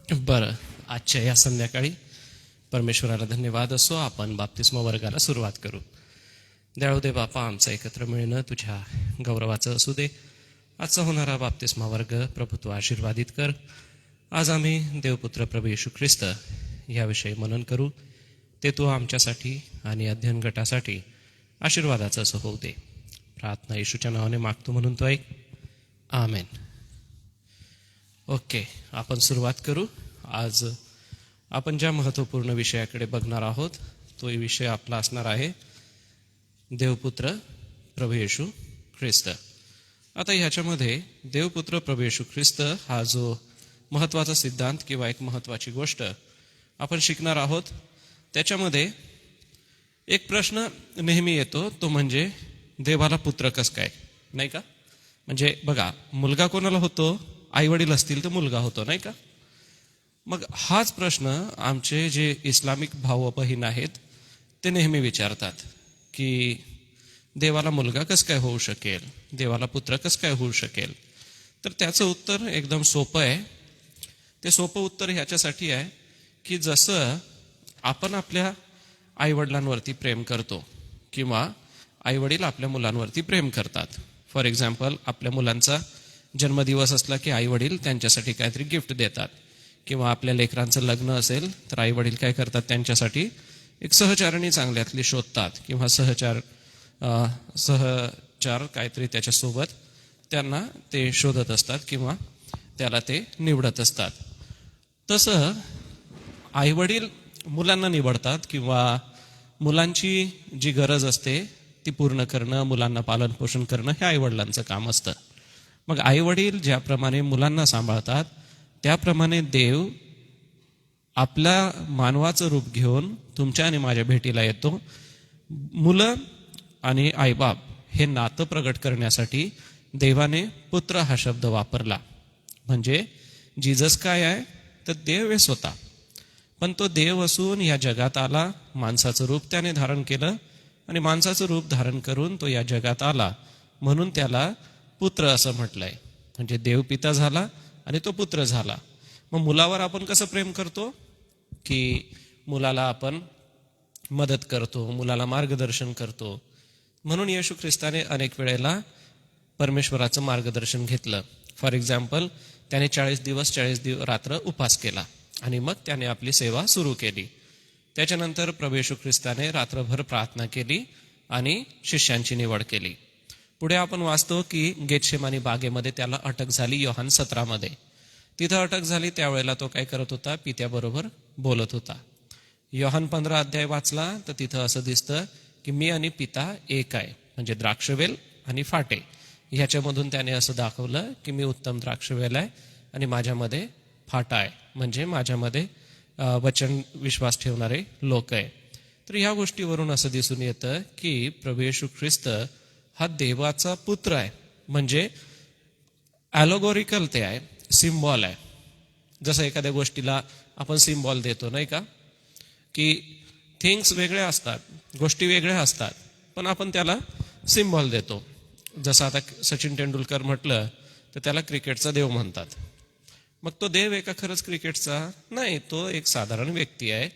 बरं, आजच्या या संध्याकाळी परमेश्वराला धन्यवाद असो. आपण बाप्तिस्मा वर्गाला सुरुवात करू. दयाळू दे बापा, आमचं एकत्र मिळणं तुझ्या गौरवाचं असू दे. आजचा होणारा बाप्तिस्मा वर्ग प्रभू तू आशीर्वादित कर. आज आम्ही देवपुत्र प्रभू येशू ख्रिस्त याविषयी मनन करू. ते तू आमच्यासाठी आणि अध्ययन गटासाठी आशीर्वादाचं असं होऊ दे. प्रार्थना येशूच्या नावाने मागतो म्हणून तो ऐक. आमेन. ओके, आपण सुरुवात करू. आज आपण ज्या महत्त्वपूर्ण विषयाकडे बघणार आहोत तो विषय आपला असणार आहे देवपुत्र प्रभू येशू ख्रिस्त. आता ह्याच्यामध्ये देवपुत्र प्रभू येशू ख्रिस्त हा जो महत्त्वाचा सिद्धांत किंवा एक महत्त्वाची गोष्ट आपण शिकणार आहोत, त्याच्यामध्ये एक प्रश्न नेहमी येतो, तो म्हणजे देवाला पुत्र कसं काय, नाही का? म्हणजे बघा, मुलगा कोणाला होतो? आई वडील असतील तर मुलगा होतो, नाही का? मग हाच प्रश्न आमचे जे इस्लामिक भाऊ बहीण आहेत ते नेहमी विचारतात की देवाला मुलगा कसं काय होऊ शकेल, देवाला पुत्र कसं काय होऊ शकेल? तर त्याचं उत्तर एकदम सोपं आहे. ते सोपं उत्तर ह्याच्यासाठी आहे की जसं आपण आपल्या आईवडिलांवरती प्रेम करतो किंवा आईवडील आपल्या मुलांवरती प्रेम करतात. फॉर एक्झाम्पल, आपल्या मुलांचा जन्मदिवस असला की आईवडील त्यांच्यासाठी काहीतरी गिफ्ट देतात, किंवा आपल्या लेकरांचं लग्न असेल तर आईवडील काय करतात, त्यांच्यासाठी एक सहचारिणी चांगल्यातली शोधतात किंवा सहचार काहीतरी त्याच्यासोबत त्यांना ते शोधत असतात किंवा त्याला ते निवडत असतात. तसं आईवडील मुलांना निवडतात किंवा मुलांची जी गरज असते ती पूर्ण करणं, मुलांना पालन पोषण करणं हे आईवडिलांचं काम असतं. मग आईवडील ज्याप्रमाणे मुलांना सांभाळतात त्याप्रमाणे देव आपल्या मानवाचं रूप घेऊन तुमच्या आणि माझ्या भेटीला येतो. मुलं आणि आईबाप हे नातं प्रगट करण्यासाठी देवाने पुत्र हा शब्द वापरला. म्हणजे जीजस काय आहे तर देव आहे स्वतः, पण तो देव असून या जगात आला, माणसाचं रूप त्याने धारण केलं आणि माणसाचं रूप धारण करून तो या जगात आला, म्हणून त्याला पुत्र असं म्हटलंय. म्हणजे देव पिता झाला आणि तो पुत्र झाला. मग मुलावर आपण कसं प्रेम करतो की मुलाला आपण मदत करतो, मुलाला मार्गदर्शन करतो. म्हणून येशू ख्रिस्ताने अनेक वेळेला परमेश्वराचं मार्गदर्शन घेतलं. फॉर एक्झाम्पल, त्याने 40 दिवस रात्र उपास केला आणि मग त्याने आपली सेवा सुरू केली. त्याच्यानंतर प्रभू येशू ख्रिस्ताने रात्रभर प्रार्थना केली आणि शिष्यांची निवड केली. पुढे आपण वाचतो की गेतशेमानी बागेमध्ये त्याला अटक झाली. योहान 17 मध्ये तिथं अटक झाली. त्यावेळेला तो काय करत होता? पित्याबरोबर बोलत होता. योहान 15 अध्याय वाचला तर तिथं असं दिसतं की मी आणि पिता एक आहे. म्हणजे द्राक्षवेल आणि फाटे ह्याच्यामधून त्याने असं दाखवलं की मी उत्तम द्राक्षवेल आहे आणि माझ्यामध्ये फाटा आहे, म्हणजे माझ्यामध्ये वचन विश्वास ठेवणारे लोक आहे. तर ह्या गोष्टीवरून असं दिसून येतं की प्रभू येशू ख्रिस्त हा देवाचा पुत्र आहे. म्हणजे ॲलोगोरिकल ते आहे, सिम्बॉल आहे. जसं एखाद्या गोष्टीला आपण सिम्बॉल देतो, नाही का? की थिंग्स वेगळ्या असतात, गोष्टी वेगळ्या असतात, पण आपण त्याला सिम्बॉल देतो. जसं आता सचिन तेंडुलकर म्हटलं तर त्याला क्रिकेटचा देव म्हणतात. मग तो देव आहे का खरंच क्रिकेटचा? नाही, तो एक साधारण व्यक्ती आहे,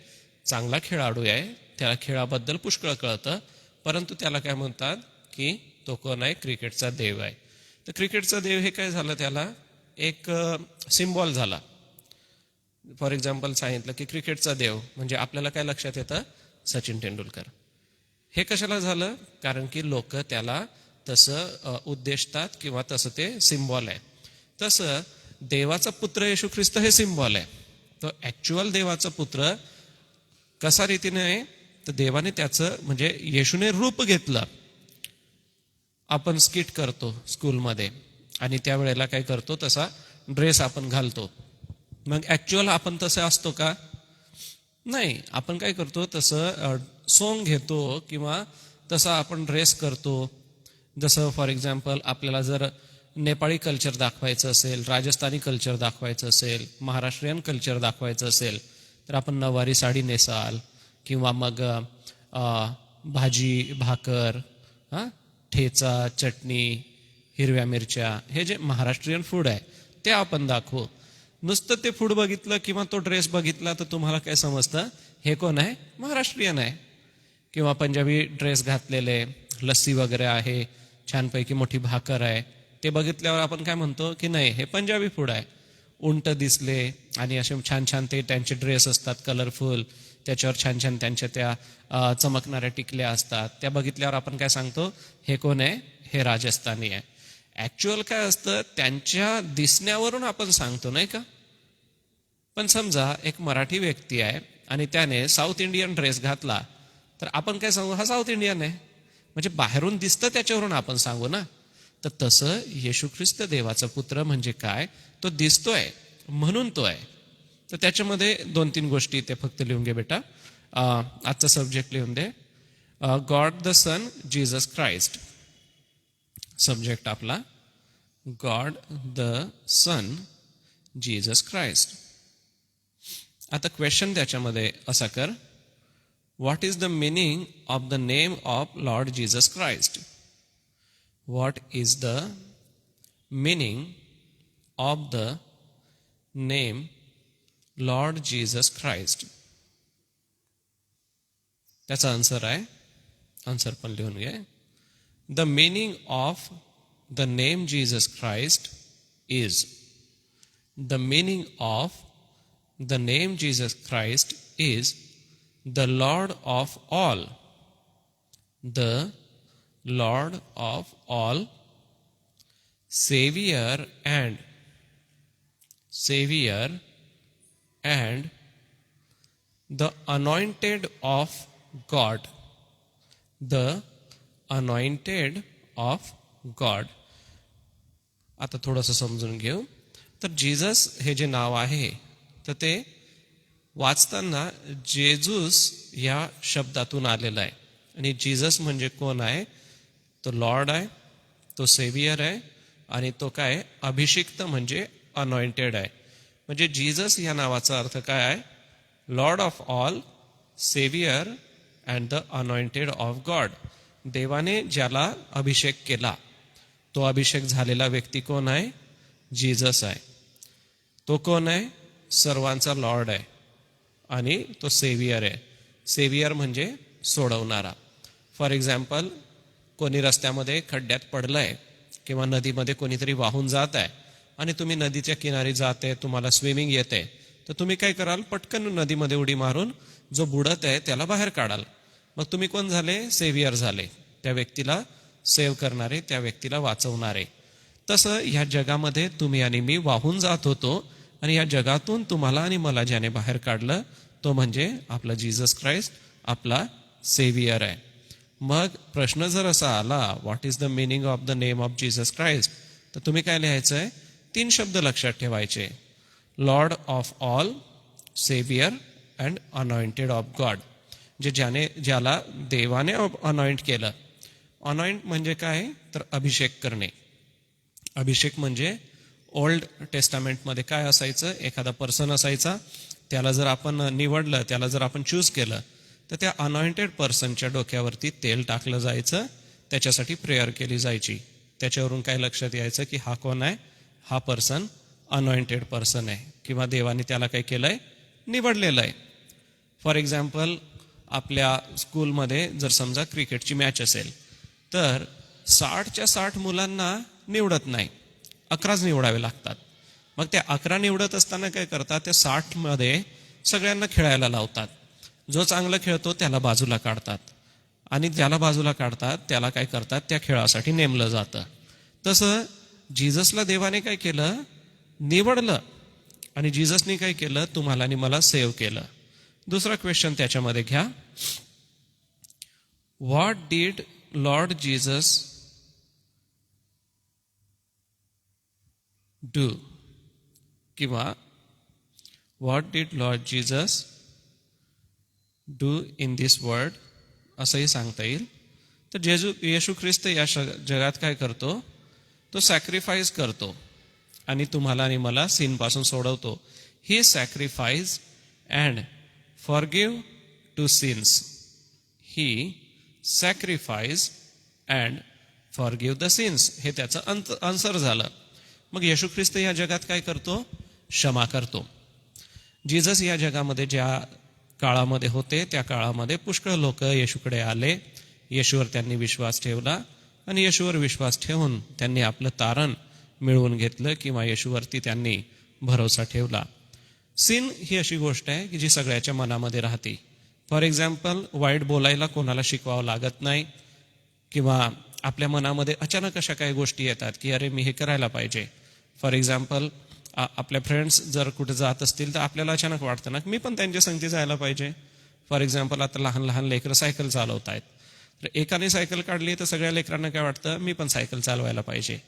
चांगला खेळाडू आहे, त्याला खेळाबद्दल पुष्कळ कळतं, परंतु त्याला काय म्हणतात की तो कोण आहे? क्रिकेटचा देव आहे. तर क्रिकेटचा देव हे काय झालं? त्याला एक सिम्बॉल झाला. फॉर एक्झाम्पल सांगितलं की क्रिकेटचा देव म्हणजे आपल्याला काय लक्षात येतं? सचिन तेंडुलकर. हे कशाला झालं? कारण की लोक त्याला तसं उद्देशतात किंवा तसं ते सिम्बॉल आहे. तसं देवाचा पुत्र येशू ख्रिस्त हे सिम्बॉल आहे. तो ॲक्च्युअल देवाचा पुत्र कसा रीतीने आहे तर देवाने त्याचं म्हणजे येशूने रूप घेतलं. आपण स्किट करतो स्कूलमध्ये आणि त्यावेळेला काय करतो? तसा ड्रेस आपण घालतो. मग ॲक्च्युअल आपण तसं असतो का? नाही. आपण काय करतो? तसं सॉंग घेतो किंवा तसा आपण ड्रेस करतो. जसं फॉर एक्झाम्पल, आपल्याला जर नेपाळी कल्चर दाखवायचं असेल, राजस्थानी कल्चर दाखवायचं असेल, महाराष्ट्रीयन कल्चर दाखवायचं असेल तर आपण नवारी साडी नेसाल किंवा मग भाजी भाकर, ठेचा, चटणी, हिरव्या मिरच्या, हे जे महाराष्ट्रीयन फूड आहे ते आपण दाखवू. नुसतं ते फूड बघितलं किंवा तो ड्रेस बघितला तर तुम्हाला काय समजतं, हे कोण आहे, महाराष्ट्रीयन आहे. किंवा पंजाबी ड्रेस घातलेले, लस्सी वगैरे आहे, छानपैकी मोठी भाकर आहे, ते बघितल्यावर आपण काय म्हणतो की नाही हे पंजाबी फूड आहे. उंट दिसले आणि असे छान छान ते त्यांचे ड्रेस असतात कलरफुल, त्याच्यावर छान छान त्यांच्या त्या चमकणाऱ्या टिकल्या असतात, त्या बघितल्यावर आपण काय सांगतो, हे कोण आहे, हे राजस्थानी आहे. ऍक्च्युअल काय असतं, त्यांच्या दिसण्यावरून आपण सांगतो नाही का. पण समजा एक मराठी व्यक्ती आहे आणि त्याने साऊथ इंडियन ड्रेस घातला तर आपण काय सांगू, हा साऊथ इंडियन आहे, म्हणजे बाहेरून दिसतं त्याच्यावरून आपण सांगू ना. तर तसं येशू ख्रिस्त देवाचा पुत्र म्हणजे काय, तो दिसतोय म्हणून तो आहे. तर त्याच्यामध्ये 2-3 गोष्टी ते फक्त लिहून घे बेटा. आजचा सब्जेक्ट लिहून दे, God the sun Jesus Christ. Subject आपला God the sun Jesus Christ. आता क्वेश्चन त्याच्यामध्ये असा कर, what is the meaning of the name of Lord Jesus Christ. What is the meaning of the name Lord Jesus Christ. त्याचा answer आहे, answer पण लिहून घे. The meaning of the name Jesus Christ is, the meaning of the name Jesus Christ is the Lord of all, the Lord of all, Savior and the anointed of God, the anointed of God. आता थोडंसं समजून घेऊ. तर Jesus हे जे नाव आहे तर ते वाचताना जेजूस या शब्दातून आलेला आहे. आणि जीसस म्हणजे कोण आहे, तो लॉर्ड आहे, तो सेवियर आहे आणि तो काय, अभिषिक्त म्हणजे अनॉइंटेड आहे. म्हणजे जीसस या नावाचा अर्थ काय आहे, lord of all, saviour and the anointed of God. देवाने ज्याला अभिषेक केला तो अभिषेक झालेला व्यक्ती कोण आहे, जीसस आहे. तो कोण आहे, सर्वांचा लॉर्ड आहे आणि तो सेवियर आहे. सेवियर म्हणजे सोडवणारा. फॉर एक्झाम्पल, कोणी रस्त्यामध्ये खड्ड्यात पडलंय किंवा नदीमध्ये कोणीतरी वाहून जात आहे आणि तुम्ही नदीच्या किनारी जाते, तुम्हाला स्विमिंग येते, तर तुम्ही काय कराल, पटकन नदीमध्ये उडी मारून जो बुडत आहे त्याला बाहेर काढाल. मग तुम्ही कोण झाले, सेवियर झाले, त्या व्यक्तीला सेव्ह करणारे, त्या व्यक्तीला वाचवणारे. तसं ह्या जगामध्ये तुम्ही आणि मी वाहून जात होतो आणि या जगातून तुम्हाला आणि मला ज्याने बाहेर काढलं तो म्हणजे आपला जीसस क्राइस्ट, आपला सेवियर आहे. मग प्रश्न जर असा आला, what is the meaning of the name of Jesus Christ, तर तुम्ही काय लिहायचंय, 3 शब्द लक्षात ठेवायचे, lord of all, saviour and anointed of God. ज्याला देवाने अनॉइंट केलं. अनॉइंट म्हणजे काय, तर अभिषेक करणे. अभिषेक म्हणजे ओल्ड टेस्टामेंटमध्ये काय असायचं, एखादा पर्सन असायचा, त्याला जर आपण निवडलं, त्याला जर आपण चूज केलं तर त्या अनॉइंटेड पर्सनच्या डोक्यावरती तेल टाकलं जायचं, त्याच्यासाठी प्रेयर केली जायची. त्याच्यावरून काय लक्षात यायचं की हा कोण आहे, हा पर्सन अनॉइंटेड पर्सन आहे किंवा देवाने त्याला काय केलंय, निवडलेलं आहे. फॉर एक्झाम्पल, आपल्या स्कूलमध्ये जर समजा क्रिकेटची मॅच असेल तर 60च्या 60 मुलांना निवडत नाही, 11च निवडावे लागतात. मग त्या 11 निवडत असताना काय करतात, त्या 60 मध्ये सगळ्यांना खेळायला लावतात. जो चांगला खेळतो त्याला बाजूला काढतात आणि ज्याला बाजूला काढतात त्याला काय करतात, त्या खेळासाठी नेमलं जातं. तसं जीससला देवाने काय केलं, निवडलं आणि जीससने काय केलं, तुम्हाला आणि मला सेव्ह केलं. दुसरा क्वेश्चन त्याच्यामध्ये घ्या, what did Lord Jesus do, किंवा what did Lord Jesus do in this world असंही सांगता येईल. तर येशू ख्रिस्त या जगात काय करतो, तो सॅक्रिफाईस करतो आणि तुम्हाला आणि मला सिन पासून सोडवतो. He sacrifice and forgive to sins. He sacrifice and forgive the sins, हे त्याचं आन्सर झालं. मग येशू ख्रिस्त या जगात काय करतो, क्षमा करतो. जीसस या जगामध्ये ज्या काळामध्ये होते त्या काळामध्ये पुष्कळ लोक येशूकडे आले. येशूवर त्यांनी विश्वास ठेवला आणि येशूवर विश्वास ठेवून त्यांनी आपलं तारण मिळवून घेतलं किंवा येशूवरती त्यांनी भरोसा ठेवला. सिन ही अशी गोष्ट आहे की जी सगळ्याच्या मनामध्ये राहते. फॉर एक्झाम्पल, वाईट बोलायला कोणाला शिकवावं लागत नाही किंवा आपल्या मनामध्ये अचानक अशा काही गोष्टी येतात की अरे मी हे करायला पाहिजे. फॉर एक्झाम्पल, आपल्या फ्रेंड्स जर कुठे जात असतील तर आपल्याला अचानक वाटतं ना मी पण त्यांच्या संगती जायला पाहिजे. फॉर एक्झाम्पल, आता लहान लहान लेकरं सायकल चालवत आहेत, तर एकाने सायकल काढली तर सगळ्या लेकरांना काय वाटतं मी पण सायकल चालवायला पाहिजे.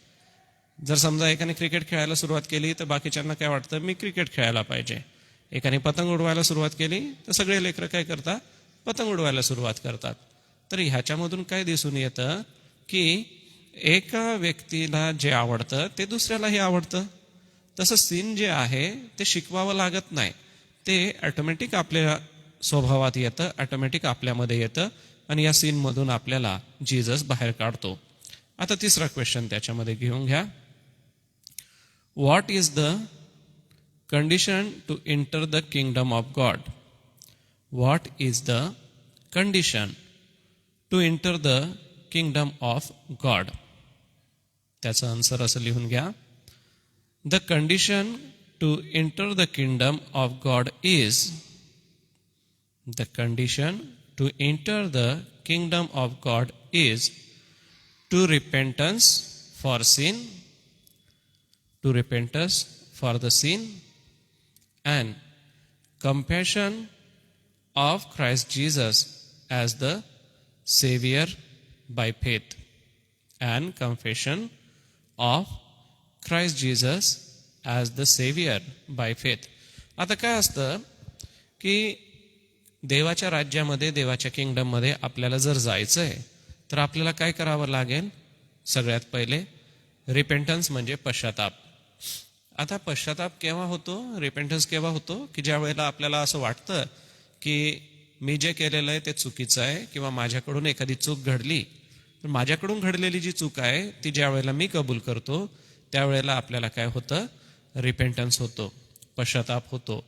जर समजा एकाने क्रिकेट खेळायला सुरुवात केली तर बाकीच्यांना काय वाटतं मी क्रिकेट खेळायला पाहिजे. एकाने पतंग उडवायला सुरुवात केली तर सगळे लेकरं काय करतात, पतंग उडवायला सुरुवात करतात. तर ह्याच्यामधून काय दिसून येतं की एका व्यक्तीला जे आवडतं ते दुसऱ्यालाही आवडतं. तसं सीन जे आहे ते शिकवावं लागत नाही, ते ऑटोमॅटिक आपल्या स्वभावात येतं, ऑटोमॅटिक आपल्यामध्ये येतं आणि या सीनमधून आपल्याला जीसस बाहेर काढतो. आता तिसरा क्वेश्चन त्याच्यामध्ये घेऊन घ्या. What is the condition to enter the kingdom of God? What is the condition to enter the kingdom of God? त्याचं आन्सर असं लिहून घ्या. The condition to enter the kingdom of God is, the condition to enter the kingdom of God is to repentance for sin, to repentance for the sin, and compassion of Christ Jesus as the Savior by faith, and confession of Christ Jesus as the Savior by faith. आता काय असतं की देवाच्या राज्यामध्ये, देवाच्या किंगडममध्ये आपल्याला जर जायचं आहे तर आपल्याला काय करावं लागेल? सगळ्यात पहिले रिपेंटन्स म्हणजे पश्चाताप. आता पश्चाताप केव्हा होतो, रिपेंटन्स केव्हा होतो की ज्या वेळेला आपल्याला असं वाटतं की मी जे केलेलं आहे ते चुकीचं आहे किंवा माझ्याकडून एखादी चूक घडली, तर माझ्याकडून घडलेली जी चूक आहे ती ज्या वेळेला मी कबूल करतो त्यावेळेला आपल्याला काय होतं, रिपेंटन्स होतो, पश्चाताप होतो.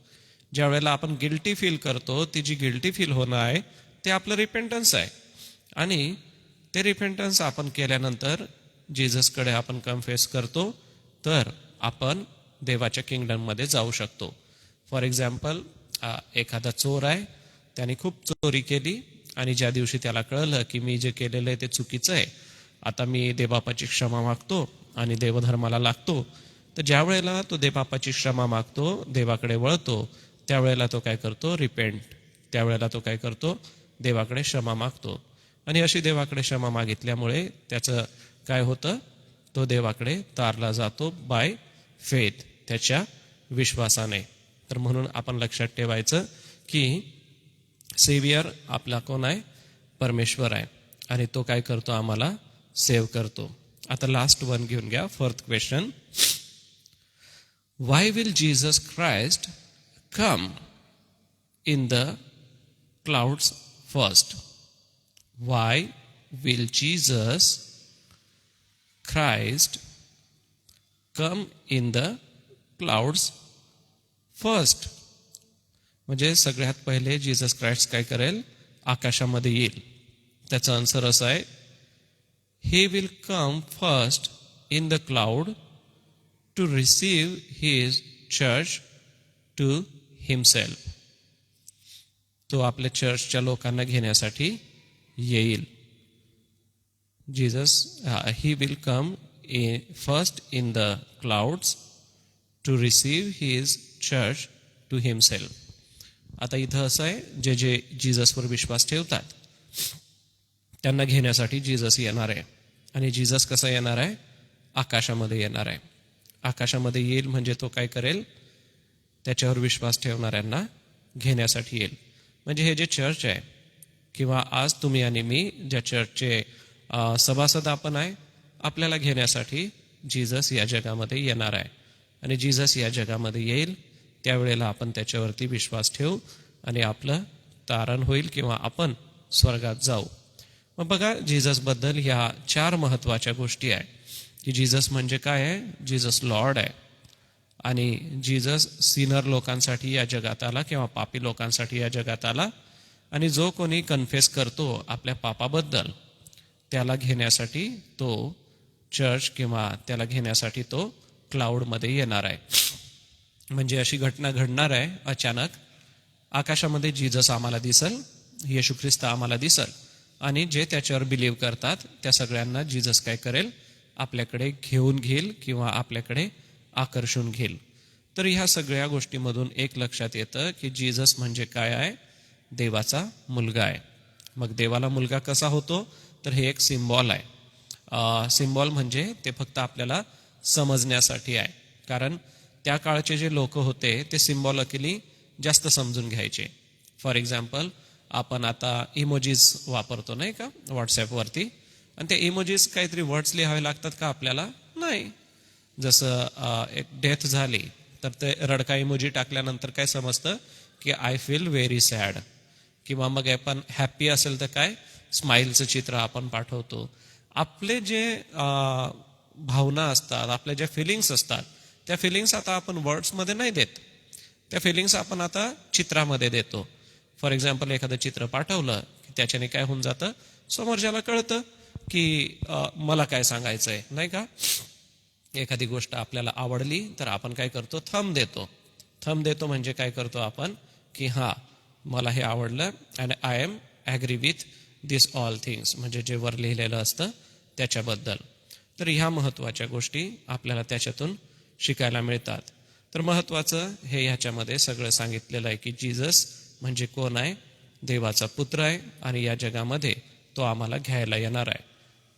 ज्या वेळेला आपण गिल्टी फील करतो, ती जी गिल्टी फील होणं आहे ते आपलं रिपेंटन्स आहे. आणि ते रिपेंटन्स आपण केल्यानंतर जीससकडे आपण कन्फेस करतो तर आपण देवाच्या किंगडममध्ये जाऊ शकतो. फॉर एक्झाम्पल, एखादा चोर आहे, त्याने खूप चोरी केली आणि ज्या दिवशी त्याला कळलं की मी जे केलेलं आहे ते चुकीचं आहे, आता मी देवबापाची क्षमा मागतो आणि देवधर्माला लागतो, तर ज्या वेळेला तो देवबापाची क्षमा मागतो, देवाकडे वळतो, त्यावेळेला तो काय करतो, रिपेंट. त्यावेळेला तो काय करतो, देवाकडे क्षमा मागतो. आणि अशी देवाकडे क्षमा मागितल्यामुळे त्याचं काय होतं, तो देवाकडे तारला जातो बाय फेथ, त्याच्या विश्वासाने. तर म्हणून आपण लक्षात ठेवायचं की सेवियर आपला कोण आहे, परमेश्वर आहे आणि तो काय करतो, आम्हाला सेव्ह करतो. आता लास्ट वन घेऊन घ्या, fourth question. Why will Jesus Christ come in the clouds first? Why will Jesus Christ come in the clouds first? म्हणजे सगळ्यात पहिले जीसस क्राइस्ट काय करेल, आकाशामध्ये येईल. त्याचा आन्सर असा आहे, he will come first in the cloud to receive his church to himself. तो आपल्या चर्चच्या लोकांना घेण्यासाठी येईल. Jesus he will come first in the clouds to receive his church to himself. आता इथं असं आहे, जे जे जीससवर विश्वास ठेवतात त्यांना घेण्यासाठी जीसस येणार आहे. आणि जीसस कसा येणार आहे, आकाशामध्ये येणार आहे. आकाशामध्ये येईल म्हणजे तो काय करेल, त्याच्यावर विश्वास ठेवणाऱ्यांना घेण्यासाठी येईल. म्हणजे हे जे चर्च आहे किंवा आज तुम्ही आणि मी ज्या चर्चचे सभासद आपण आहे, आपल्याला घेण्यासाठी जीसस या जगामध्ये येणार आहे. आणि जीसस या जगामध्ये येईल त्यावेळेला आपण त्याच्यावरती विश्वास ठेवू आणि आपलं तारण होईल किंवा आपण स्वर्गात जाऊ. मग बघा, जीससबद्दल ह्या 4 महत्त्वाच्या गोष्टी आहे की जीसस म्हणजे काय आहे, जीसस लॉर्ड आहे. आणि जीजस सिनर लोकांसाठी या जगात आला किंवा पापी लोकांसाठी या जगात आला. आणि जो कोणी कन्फेस करतो आपल्या पापाबद्दल त्याला घेण्यासाठी तो चर्च किंवा त्याला घेण्यासाठी तो क्लाउडमध्ये येणार आहे. म्हणजे अशी घटना घडणार आहे अचानक, आकाशामध्ये जीजस आम्हाला दिसल, येशू ख्रिस्त आम्हाला दिसल आणि जे त्याच्यावर बिलीव्ह करतात त्या सगळ्यांना जीजस काय करेल, आपल्याकडे घेऊन घेईल किंवा आपल्याकडे आकर्षून घेईल. तर ह्या सगळ्या गोष्टीमधून एक लक्षात येतं की जीजस म्हणजे काय आहे, देवाचा मुलगा आहे. मग देवाला मुलगा कसा होतो, तर हे एक सिम्बॉल आहे. सिम्बॉल म्हणजे ते फक्त आपल्याला समजण्यासाठी आहे, कारण त्या काळचे जे लोक होते ते सिम्बॉलिकली जास्त समजून घ्यायचे. फॉर एक्झाम्पल आपण आता इमोजीज वापरतो नाही का व्हॉट्सॲपवरती, आणि ते इमोजीज काहीतरी वर्ड्स लिहावे लागतात का आपल्याला, नाही. जसं एक डेथ झाली तर ते रडका इमोजी टाकल्यानंतर काय समजतं की आय फील व्हेरी सॅड, किंवा मग आपण हॅप्पी असेल तर काय स्माईलचं चित्र आपण पाठवतो. आपले जे भावना असतात, आपल्या ज्या फिलिंग्स असतात त्या फिलिंग्स आता आपण वर्ड्समध्ये नाही देत, त्या फिलिंग्स आपण आता चित्रामध्ये देतो. फॉर एक्झाम्पल एखादं चित्र पाठवलं की त्याच्याने काय होऊन जातं, समोरच्याला कळतं की मला काय सांगायचंय नाही का. एखादी गोष्ट आपल्याला आवडली तर आपण काय करतो, थंब देतो. थंब देतो म्हणजे काय करतो आपण की हा मला हे आवडलं and I am agree with this all things, म्हणजे जे वर लिहिलेलं असतं त्याच्याबद्दल. तर ह्या महत्त्वाच्या गोष्टी आपल्याला त्याच्यातून शिकायला मिळतात. तर महत्त्वाचं हे ह्याच्यामध्ये सगळं सांगितलेलं आहे की जीजस म्हणजे कोण आहे, देवाचा पुत्र आहे आणि या जगामध्ये तो आम्हाला घ्यायला येणार आहे.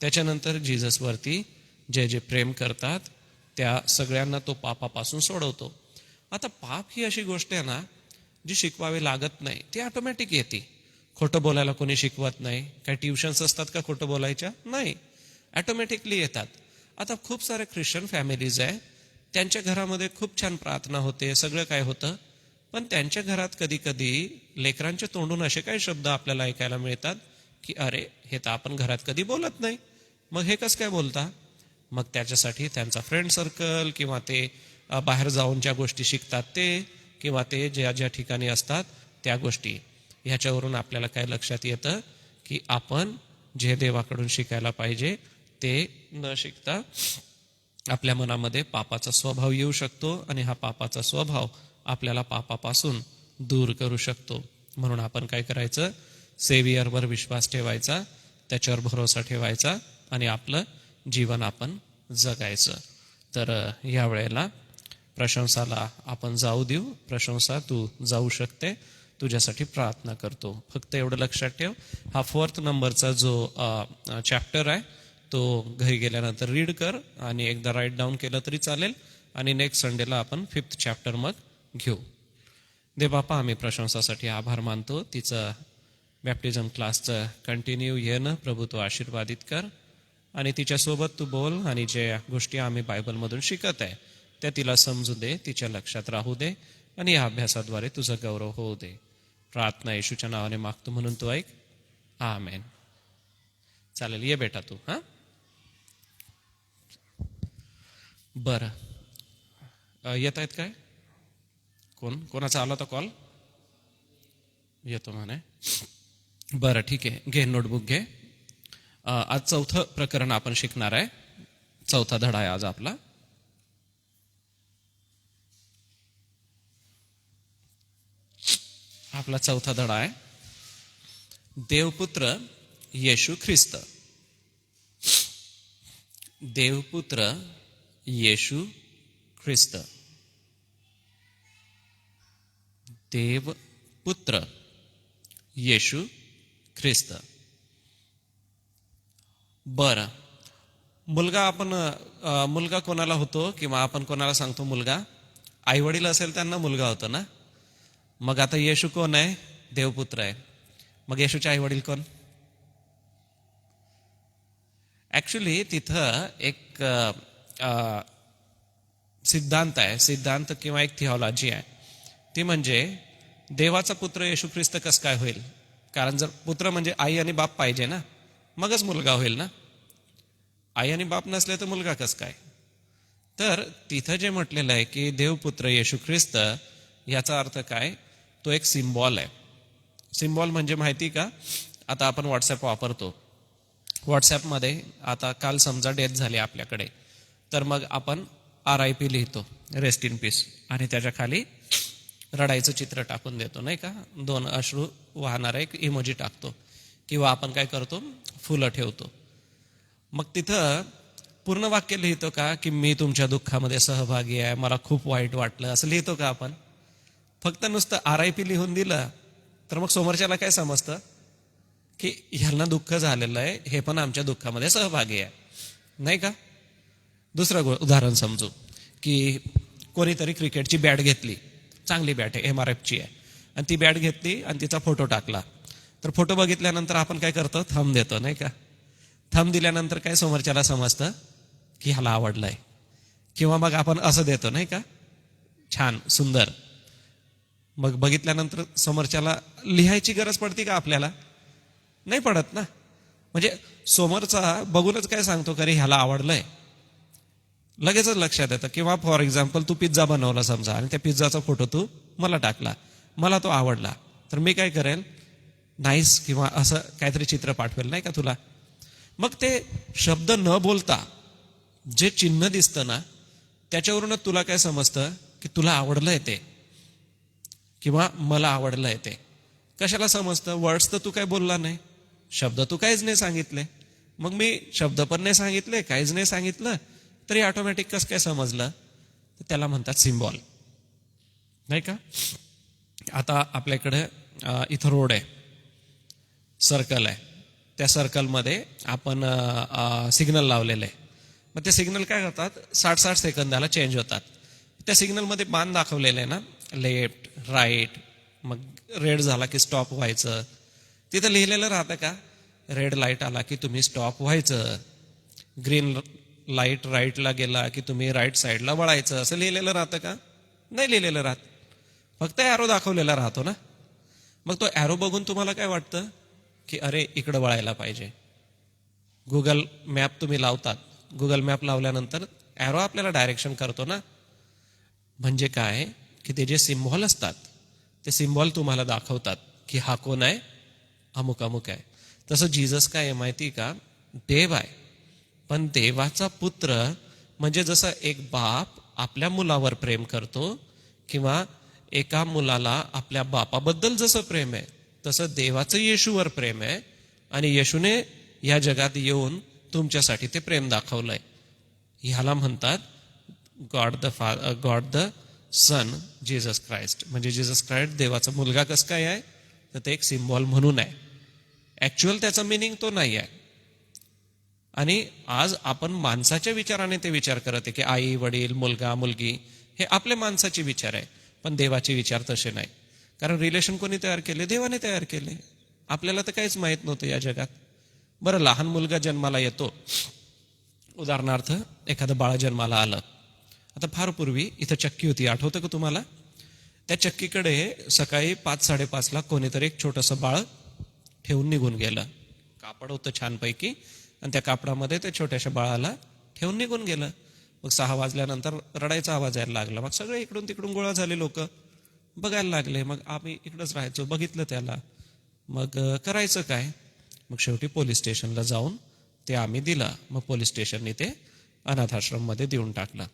त्याच्यानंतर जीजसवरती जे जे प्रेम करतात त्या सगळ्यांना तो पापापासून सोडवतो. आता पाप ही अशी गोष्ट आहे ना जी शिकवावी लागत नाही, ती ऑटोमॅटिक येते. खोटं बोलायला कोणी शिकवत नाही, काही ट्युशन्स असतात का खोटं बोलायच्या, नाही, ऑटोमॅटिकली येतात. आता खूप सारे ख्रिश्चन फॅमिलीज आहे, त्यांच्या घरामध्ये खूप छान प्रार्थना होते, सगळं काय होतं, पण त्यांच्या घरात कधी कधी लेकरांच्या तोंडून असे काही शब्द आपल्याला ऐकायला मिळतात की अरे हे तर आपण घरात कधी बोलत नाही, मग हे कसं काय बोलता. मग त्याच्यासाठी त्यांचा फ्रेंड सर्कल किंवा ते बाहेर जाऊन ज्या गोष्टी शिकतात ते, किंवा ते ज्या ज्या ठिकाणी असतात त्या गोष्टी, ह्याच्यावरून आपल्याला काय लक्षात येतं की आपण जे देवाकडून शिकायला पाहिजे ते न शिकता आपल्या मनामध्ये पापाचा स्वभाव येऊ शकतो आणि हा पापाचा स्वभाव आपल्याला पापापासून दूर करू शकतो. म्हणून आपण काय करायचं, सेवियरवर विश्वास ठेवायचा, त्याच्यावर भरोसा ठेवायचा आणि आपलं जीवन आपण जगायचं. तर या वेळेला प्रशंसाला आपण जाऊ देऊ. प्रशंसा तू जाऊ शकते, तुझ्यासाठी प्रार्थना करतो. फक्त एवढं लक्षात ठेव, हा 4th नंबरचा जो चॅप्टर आहे तो घरी गेल्यानंतर रीड कर आणि एकदा राईट डाऊन केलं तरी चालेल, आणि नेक्स्ट संडेला आपण 5th चॅप्टर मग घेऊ. दे बापा, आम्ही प्रशंसासाठी आभार मानतो. तिचं बॅप्टिझम क्लासचं कंटिन्यू येणं प्रभू तू आशीर्वादित कर, आणि तिच्यासोबत तू बोल, आणि ज्या गोष्टी आम्ही बायबलमधून शिकत आहे त्या तिला समजू दे, तिच्या लक्षात राहू दे, आणि या अभ्यासाद्वारे तुझा गौरव होऊ दे. प्रार्थना येशूच्या नावाने मागतो म्हणून तू ऐक. आमेन. चालेल, ये बेटा तू. हां बरं, येत आहेत काय, कोणाचा आला होता कॉल, येतो म्हणे. बरं ठीक आहे, घे नोटबुक घे. आज 4थं प्रकरण आपण शिकणार आहे. 4था धडा आहे आज आपला. आपला 4था धडा आहे देवपुत्र येशू ख्रिस्त. देवपुत्र येशू ख्रिस्त. देवपुत्र येशू ख्रिस्त. बरं, मुलगा कोणाला होतो किंवा आपण कोणाला सांगतो मुलगा, आई वडील असेल त्यांना मुलगा होतो ना. मग आता येशू कोण आहे, देवपुत्र आहे. मग येशूचे आई वडील कोण. ऍक्च्युली तिथं एक सिद्धांत आहे, सिद्धांत किंवा एक थिओलॉजी आहे. ती म्हणजे देवाचा पुत्र येशू ख्रिस्त कसं काय होईल. कारण जर पुत्र म्हणजे आई आणि बाप पाहिजे ना, मगच मुलगा होईल ना. आई आणि बाप नसले तर मुलगा कसं काय. तर तिथं जे म्हटलेलं आहे की देवपुत्र येशू ख्रिस्त, याचा अर्थ काय? तो एक सिम्बॉल आहे. सिम्बॉल म्हणजे माहिती का? आता आपण व्हॉट्सॲप वापरतो. व्हॉट्सॲपमध्ये आता काल समजा डेथ झाली आपल्याकडे, तर मग आपण RIP लिहितो, रेस्ट इन पीस, आणि त्याच्या खाली रडायचं चित्र टाकून देतो, नाही का? 2 अश्रू वाहणारा एक इमोजी टाकतो, किंवा आपण काय करतो, फुलं ठेवतो. मग तिथं पूर्ण वाक्य लिहितो का की मी तुमच्या दुःखामध्ये सहभागी आहे, मला खूप वाईट वाटलं, असं लिहितो का आपण? फक्त नुसतं RIP लिहून दिलं तर मग समोरच्याला काय समजतं की ह्यांना दुःख झालेलं आहे, हे पण आमच्या दुःखामध्ये सहभागी आहे, नाही का? दुसरं उदाहरण समजू की कोणीतरी क्रिकेटची बॅट घेतली, चांगली बॅट आहे, MRFची आहे, आणि ती बॅट घेतली आणि तिचा फोटो टाकला. तर फोटो बघितल्यानंतर आपण काय करतो, थंब देतो, नाही का? थंब दिल्यानंतर काय समोरच्याला समजतं की ह्याला आवडलंय. किंवा मग आपण असं देतो, नाही का, छान सुंदर. मग बघितल्यानंतर समोरच्याला लिहायची गरज पडते का आपल्याला? नाही पडत ना. म्हणजे समोरचा बघूनच काय सांगतो की ह्याला आवडलंय, लगेचच लक्षात येतं. किंवा फॉर एक्झाम्पल तू पिझ्झा बनवला समजा, आणि त्या पिझ्झाचा फोटो तू मला टाकला, मला तो आवडला, तर मी काय करेल, नाईस किंवा असं काहीतरी चित्र पाठवेल, नाही का तुला? मग ते शब्द न बोलता जे चिन्ह दिसतं ना, त्याच्यावरूनच तुला काय समजतं की तुला आवडलंय ते, किंवा मला आवडलंय ते. कशाला समजतं? वर्ड्स तर तू काय बोलला नाही, शब्द तू काहीच नाही सांगितले. मग मी शब्द पण नाही सांगितले, काहीच नाही सांगितलं, तरी ऑटोमॅटिक कसं काय समजलं? तर त्याला म्हणतात सिम्बॉल, नाही का? आता आपल्याकडे इथं रोड आहे, सर्कल आहे, त्या सर्कलमध्ये आपण सिग्नल लावलेलं आहे. मग ते सिग्नल काय करतात, 60-60 सेकंदाला चेंज होतात. त्या सिग्नलमध्ये बाण दाखवलेलं आहे ना, लेफ्ट राईट, मग रेड झाला की स्टॉप व्हायचं. तिथं लिहिलेलं राहतं का, रेड लाईट आला की तुम्ही स्टॉप व्हायचं, ग्रीन लाईट राईटला गेला की तुम्ही राईट साईडला वळायचं, असं लिहिलेलं राहतं का? नाही लिहिलेलं राहत, फक्त ॲरो दाखवलेला राहतो ना. मग तो ॲरो बघून तुम्हाला काय वाटतं की अरे इकडं वळायला पाहिजे. गुगल मॅप तुम्ही लावतात, गुगल मॅप लावल्यानंतर ॲरो आपल्याला डायरेक्शन करतो ना. म्हणजे काय की ते जे सिम्बॉल असतात, ते सिम्बॉल तुम्हाला दाखवतात की हा कोण आहे, अमुक अमुक आहे. तसं जीसस काय आहे माहिती का, देव आहे. पण देवाचा पुत्र म्हणजे जसं एक बाप आपल्या मुलावर प्रेम करतो, किंवा एका मुलाला आपल्या बापाबद्दल जसं प्रेम आहे, तसं देवाचं येशूवर प्रेम आहे. आणि येशूने या जगात येऊन तुमच्यासाठी ते प्रेम दाखवलंय. ह्याला म्हणतात God the sun Jesus Christ. म्हणजे जीसस क्राइस्ट देवाचा मुलगा कसं काय आहे, तर ते एक सिम्बॉल म्हणून आहे. ऍक्च्युअल त्याचा मिनिंग तो नाही आहे. आणि आज आपण माणसाच्या विचाराने ते विचार करत आहे की आई वडील मुलगा मुलगी हे आपले माणसाचे विचार आहे, पण देवाचे विचार तसे नाही. कारण रिलेशन कोणी तयार केले, देवाने तयार केले. आपल्याला तर काहीच माहित नव्हतं या जगात. बरं, लहान मुलगा जन्माला येतो, उदाहरणार्थ एखादं बाळ जन्माला आलं. आता फार पूर्वी इथं चक्की होती, आठवतं का तुम्हाला? त्या चक्कीकडे सकाळी 5-5:30 कोणीतरी एक छोटंसं बाळ ठेवून निघून गेलं. कापड होतं छानपैकी, आणि त्या कापडामध्ये त्या छोट्याशा बाळाला ठेवून निघून गेलं. मग 6 वाजल्यानंतर रडायचा आवाज यायला लागला. मग सगळे इकडून तिकडून गोळा झाले, लोक बघायला लागले. मग आम्ही इकडंच राहायचो, बघितलं त्याला. मग करायचं काय? मग शेवटी पोलीस स्टेशनला जाऊन ते आम्ही दिलं. मग पोलीस स्टेशनने ते अनाथाश्रममध्ये देऊन टाकलं.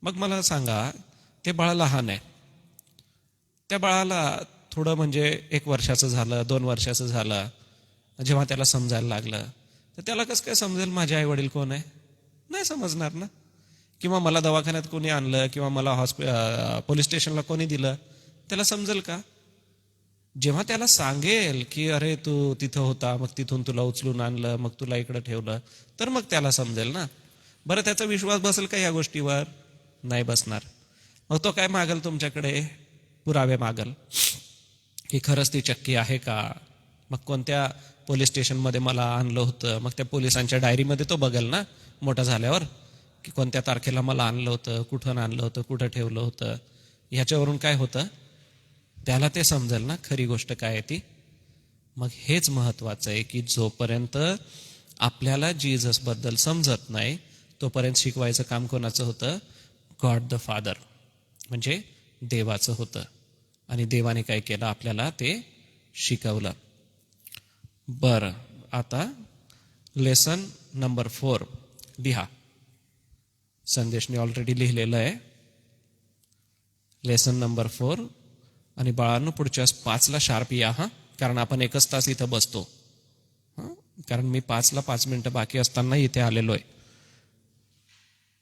मग मला सांगा, ते बाळ लहान आहे, त्या बाळाला थोडं म्हणजे 1 वर्षाचं झालं, 2 वर्षाचं झालं, जेव्हा त्याला समजायला लागलं, तर त्याला कसं काय समजेल माझे आई वडील कोण आहे? नाही समजणार ना. किंवा मला दवाखान्यात कोणी आणलं, किंवा मला पोलीस स्टेशनला कोणी दिलं, त्याला समजेल का? जेव्हा त्याला सांगेल की अरे तू तिथं होता, मग तिथून तुला उचलून आणलं, मग तुला इकडं ठेवलं, तर मग त्याला समजेल ना. बरं, त्याचा विश्वास बसेल का या गोष्टीवर? नाही बसणार. मग तो काय मागल तुमच्याकडे? पुरावे मागल की खरंच ती चक्की आहे का, मग कोणत्या पोलीस स्टेशनमध्ये मला आणलं होतं. मग त्या पोलिसांच्या डायरीमध्ये तो बघेल ना मोठा झाल्यावर की कोणत्या तारखेला मला आणलं होतं, कुठून आणलं होतं, कुठं ठेवलं होतं. ह्याच्यावरून काय होतं, त्याला ते समजेल ना खरी गोष्ट काय आहे ती. मग हेच महत्वाचं आहे की जोपर्यंत आपल्याला जीसस बद्दल समजत नाही, तोपर्यंत शिकवायचं काम कोणाचं होतं? गॉड द फादर, म्हणजे देवाचं होतं. आणि देवाने काय केलं? आपल्याला ते शिकवलं. बरं, आता लेसन नंबर 4 लिहा. संदेशने ऑलरेडी लिहिलेलं आहे लेसन नंबर 4. आणि बाळांनो, पुढच्या 5ला शार्प या हा, कारण आपण 1 तास इथं बसतो. कारण मी 5ला 5 मिनिटं बाकी असताना इथे आलेलो आहे.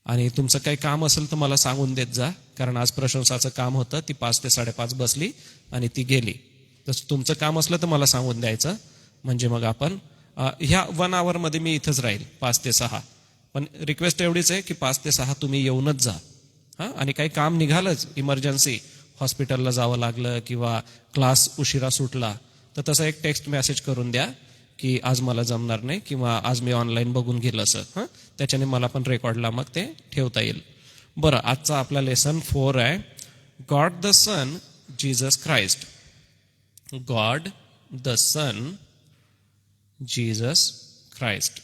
आणि तुमचं काही काम असेल तर मला सांगून देत जा, कारण आज प्रशंसाचं काम होतं. ती 5 ते 5:30 बसली आणि ती गेली. तसं तुमचं काम असलं तर मला सांगून द्यायचं, म्हणजे मग आपण ह्या 1 आवरमध्ये मी इथंच राहील 5 ते 6. पण रिक्वेस्ट एवढीच आहे की 5 ते 6 तुम्ही येऊनच जा. आणि काही काम निघालंच, इमर्जन्सी, हॉस्पिटलला जावं लागलं किंवा क्लास उशिरा सुटला, तर तसं एक टेक्स्ट मेसेज करून द्या की आज मला जमणार नाही किंवा आज मी ऑनलाईन बघून घेईल असं. त्याच्याने मला पण रेकॉर्डला मग ते ठेवता येईल. बरं, आजचा आपला लेसन 4 आहे God the sun Jesus Christ. God the sun Jesus Christ.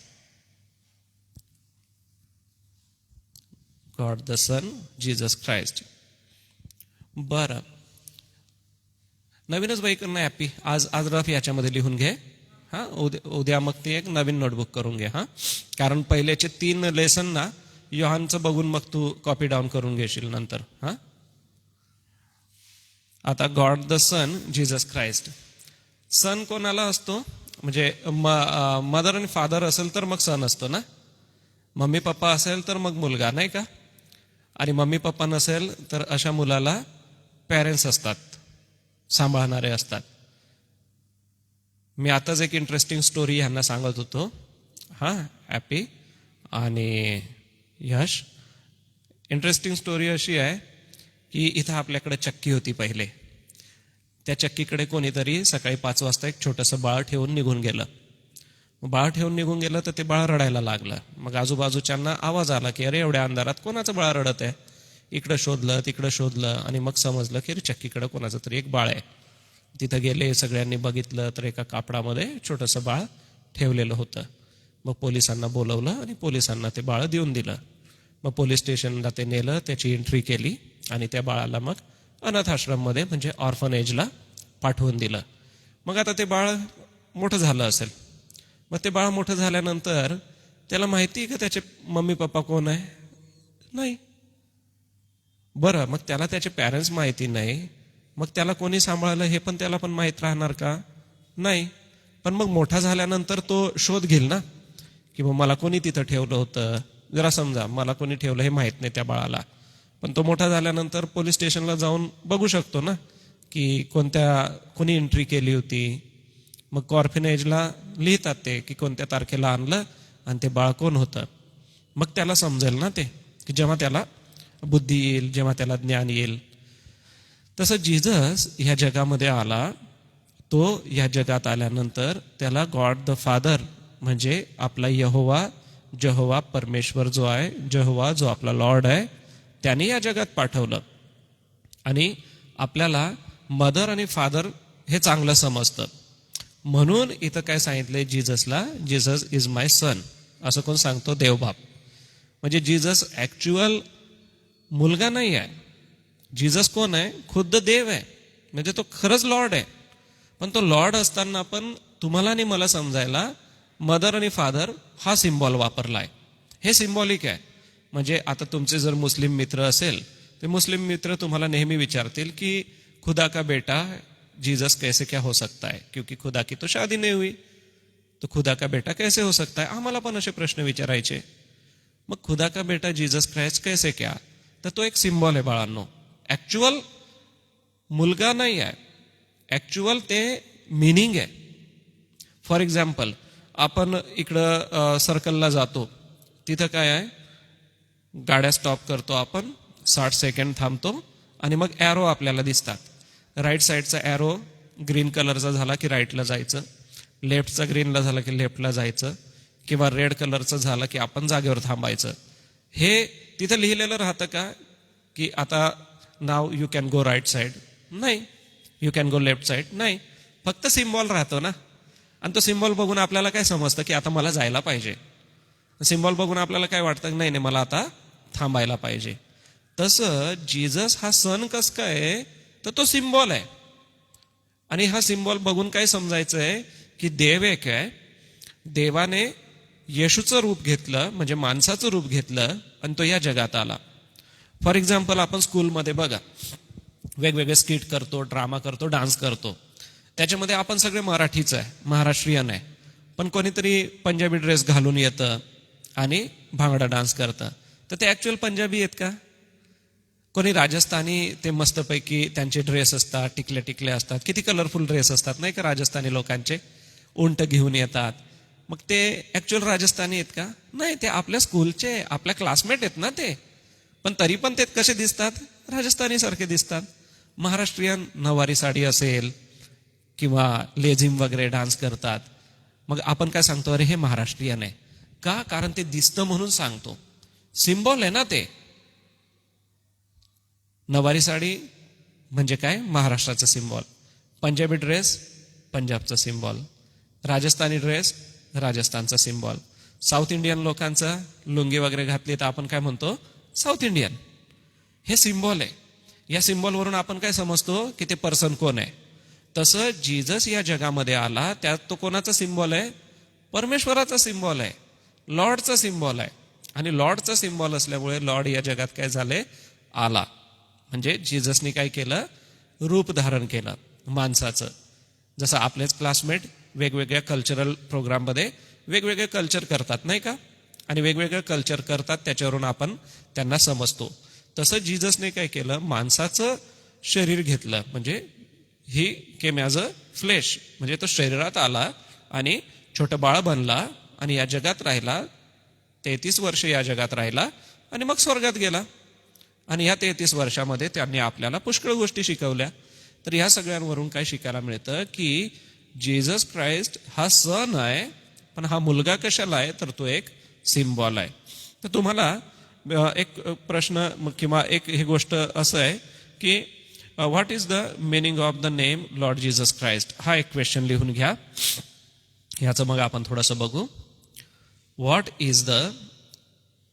God the sun Jesus Christ. बरं, नवीनच बाईकडनं हॅपी आज आज रफ याच्यामध्ये लिहून घे. उद्या मग ती एक नवीन नोटबुक करून घे. कारण पहिल्याचे 3 लेसन ना योहानचं बघून मग तू कॉपी डाऊन करून घेशील नंतर. आता God the sun Jesus Christ. Son कोणाला असतो? म्हणजे मदर आणि फादर असेल तर मग सन असतो ना. मम्मी पप्पा असेल तर मग मुलगा, नाही का? आणि मम्मी पप्पा नसेल तर अशा मुलाला पॅरेंट्स असतात, सांभाळणारे असतात. मी आताच एक इंटरेस्टिंग स्टोरी ह्यांना सांगत होतो. हॅपी आणि यश. इंटरेस्टिंग स्टोरी अशी आहे की इथं आपल्याकडे चक्की होती पहिले. त्या चक्कीकडे कोणीतरी सकाळी 5 वाजता एक छोटंसं बाळ ठेवून निघून गेलं. बाळ ठेवून निघून गेलं तर ते बाळ रडायला लागलं. मग आजूबाजूच्यांना आवाज आला की अरे एवढ्या अंधारात कोणाचं बाळ रडत आहे. इकडं शोधलं, तिकडं शोधलं आणि मग समजलं की चक्कीकडं कोणाचं तरी एक बाळ आहे. तिथं गेले, सगळ्यांनी बघितलं तर एका कापडामध्ये छोटंसं बाळ ठेवलेलं होतं. मग पोलिसांना बोलवलं आणि पोलिसांना ते बाळ देऊन दिलं. मग पोलीस स्टेशनला ते नेलं, त्याची एंट्री केली आणि त्या बाळाला मग अनाथ आश्रममध्ये म्हणजे ऑर्फनेजला पाठवून दिलं. मग आता ते बाळ मोठं झालं असेल. मग ते बाळ मोठं झाल्यानंतर त्याला माहिती का त्याचे मम्मी पप्पा कोण आहे? नाही. बरं, मग त्याला त्याचे पॅरेंट्स माहिती नाही, मग त्याला कोणी सांभाळलं हे पण त्याला पण माहीत राहणार का? नाही. पण मग मोठा झाल्यानंतर तो शोध घेईल ना की मग मला कोणी तिथं ठेवलं होतं. जरा समजा मला कोणी ठेवलं हे माहीत नाही त्या बाळाला, पण तो मोठा झाल्यानंतर पोलीस स्टेशनला जाऊन बघू शकतो ना की कोणी एंट्री केली होती. मग ऑर्फनेजला लिहितात ते की कोणत्या तारखेला आणलं आणि ते बाळ कोण होतं. मग त्याला समजेल ना ते की जेव्हा त्याला बुद्धी येईल, जेव्हा त्याला ज्ञान येईल. तसं जीसस ह्या जगामध्ये आला. तो ह्या जगात आल्यानंतर त्याला गॉड द फादर म्हणजे आपला जहोवा परमेश्वर जो आहे, जहोवा जो आपला लॉर्ड आहे, त्याने या जगात पाठवलं. आणि आपल्याला मदर आणि फादर हे चांगलं समजतं. म्हणून इथं काय सांगितलंय जीससला? Jesus is my son. असं कोण सांगतो? देवबाप. म्हणजे जीसस ऍक्च्युअल मुलगा नाही आहे. जीसस कोण आहे? खुद्द देव आहे. म्हणजे तो खरंच लॉर्ड आहे. पण तो लॉर्ड असताना पण तुम्हाला आणि मला समजायला मदर आणि फादर हा सिम्बॉल वापरलाय. हे सिम्बॉलिक आहे. म्हणजे आता तुमचे जर मुस्लिम मित्र असेल ते मुस्लिम मित्र तुम्हाला नेहमी विचारतील की खुदा का बेटा जीसस कैसे क्या हो सकता है, क्योंकि खुदा की तो शादी नहीं हुई, तो खुदा का बेटा कैसे हो सकता है. आम्हाला पण असे प्रश्न विचारायचे. मग खुदा का बेटा जीसस क्राइस्ट कैसे क्या? तर तो एक सिम्बॉल आहे बाळांनो. ऍक्च्युअल मुलगा नाही आहे, ऍक्च्युअल ते मिनिंग आहे. फॉर एक्झाम्पल, आपण इकडं सर्कलला जातो, तिथं काय आहे? गाड्या स्टॉप करतो आपण, 60 सेकंड थांबतो आणि मग ॲरो आपल्याला दिसतात. राईट साईडचा ॲरो ग्रीन कलरचा झाला की राईटला जायचं, लेफ्टचा ग्रीनला झाला की लेफ्टला जायचं, किंवा रेड कलरचं झालं की आपण जागेवर थांबायचं. हे तिथं लिहिलेलं राहतं का की आता नाव you can go right side? नाही. You can go left side? नाही. फक्त सिम्बॉल राहतो ना. आणि तो सिम्बॉल बघून आपल्याला काय समजतं की आता मला जायला पाहिजे. सिम्बॉल बघून आपल्याला काय वाटतं, नाही नाही मला आता थांबायला पाहिजे. तसं जीजस हा सण कस काय, तर तो सिम्बॉल आहे. आणि हा सिम्बॉल बघून काय समजायचंय की देव एक आहे. देवाने येशूचं रूप घेतलं, म्हणजे माणसाचं रूप घेतलं आणि तो या जगात आला. फॉर एक्झाम्पल आपण स्कूलमध्ये बघा वेगवेगळे स्किट करतो, ड्रामा करतो, डान्स करतो. त्याच्यामध्ये आपण सगळे मराठीच आहे, महाराष्ट्रीयन आहे. पण कोणीतरी पंजाबी ड्रेस घालून येतं आणि भांगडा डान्स करतं, तर ते ऍक्च्युअल पंजाबी आहेत का? कोणी राजस्थानी, ते मस्तपैकी त्यांचे ड्रेस असतात, टिकले टिकले असतात, किती कलरफुल ड्रेस असतात नाही का राजस्थानी लोकांचे, उंट घेऊन येतात. मग ते ऍक्च्युअल राजस्थानी आहेत का? नाही, ते आपल्या स्कूलचे, आपल्या क्लासमेट आहेत ना ते. पण तरी पण ते कसे दिसतात? राजस्थानी सारखे दिसतात. महाराष्ट्रीयन नवारी साडी असेल किंवा लेझिम वगैरे डान्स करतात. मग आपण काय सांगतो, अरे हे महाराष्ट्रीयन आहे का? कारण ते दिसतं म्हणून सांगतो. सिम्बॉल आहे ना ते. नवारी साडी म्हणजे काय? महाराष्ट्राचं सिम्बॉल. पंजाबी ड्रेस पंजाबचा सिम्बॉल. राजस्थानी ड्रेस राजस्थानचा सिम्बॉल. साऊथ इंडियन लोकांचा लुंगी वगैरे घातली तर आपण काय म्हणतो? South Indian. हे सिम्बॉल आहे. या सिम्बॉलवरून आपण काय समजतो की ते पर्सन कोण आहे. तसं जीजस या जगामध्ये आला, त्यात तो कोणाचा सिम्बॉल आहे? परमेश्वराचा सिम्बॉल आहे, लॉर्डचा सिम्बॉल आहे. आणि लॉर्डचा सिम्बॉल असल्यामुळे लॉर्ड या जगात काय झाले? आला. म्हणजे जीजसने काय केलं? रूप धारण केलं माणसाचं. जसं आपलेच क्लासमेट वेगवेगळ्या कल्चरल प्रोग्राममध्ये वेगवेगळे कल्चर करतात नाही का, आणि वेगवेगळे कल्चर करतात, त्याच्यावरून आपण त्यांना समजतो. तसं जीजसने काय केलं? माणसाचं शरीर घेतलं, म्हणजे ही केम ॲज अ फ्लेश, म्हणजे तो शरीरात आला आणि छोटं बाळ बनला आणि या जगात राहिला. 33 वर्ष या जगात राहिला आणि मग स्वर्गात गेला. आणि या 33 वर्षामध्ये त्यांनी आपल्याला पुष्कळ गोष्टी शिकवल्या. तर ह्या सगळ्यांवरून काय शिकायला मिळतं की जीसस क्राइस्ट हा सण आहे, पण हा मुलगा कशाला आहे? तर तो एक सिम्बॉल आहे. तर तुम्हाला एक प्रश्न किंवा एक ही गोष्ट असं आहे की what is the meaning of the name Lord Jesus Christ, हा एक क्वेश्चन लिहून घ्या. ह्याचं मग आपण थोडंसं बघू. What is the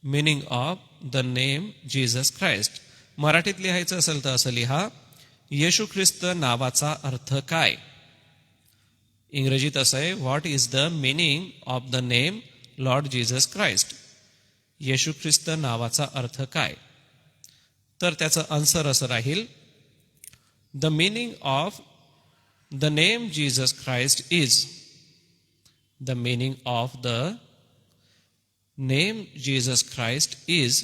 meaning of the name Jesus Christ. मराठीत लिहायचं असेल तर असं लिहा, येशू ख्रिस्त नावाचा अर्थ काय. इंग्रजीत असं आहे, what is the meaning of the name Lord Jesus Christ. येशू ख्रिस्त नावाचा अर्थ काय. तर त्याचं आन्सर असं राहील, the meaning of the name Jesus Christ is, the meaning of the name Jesus Christ is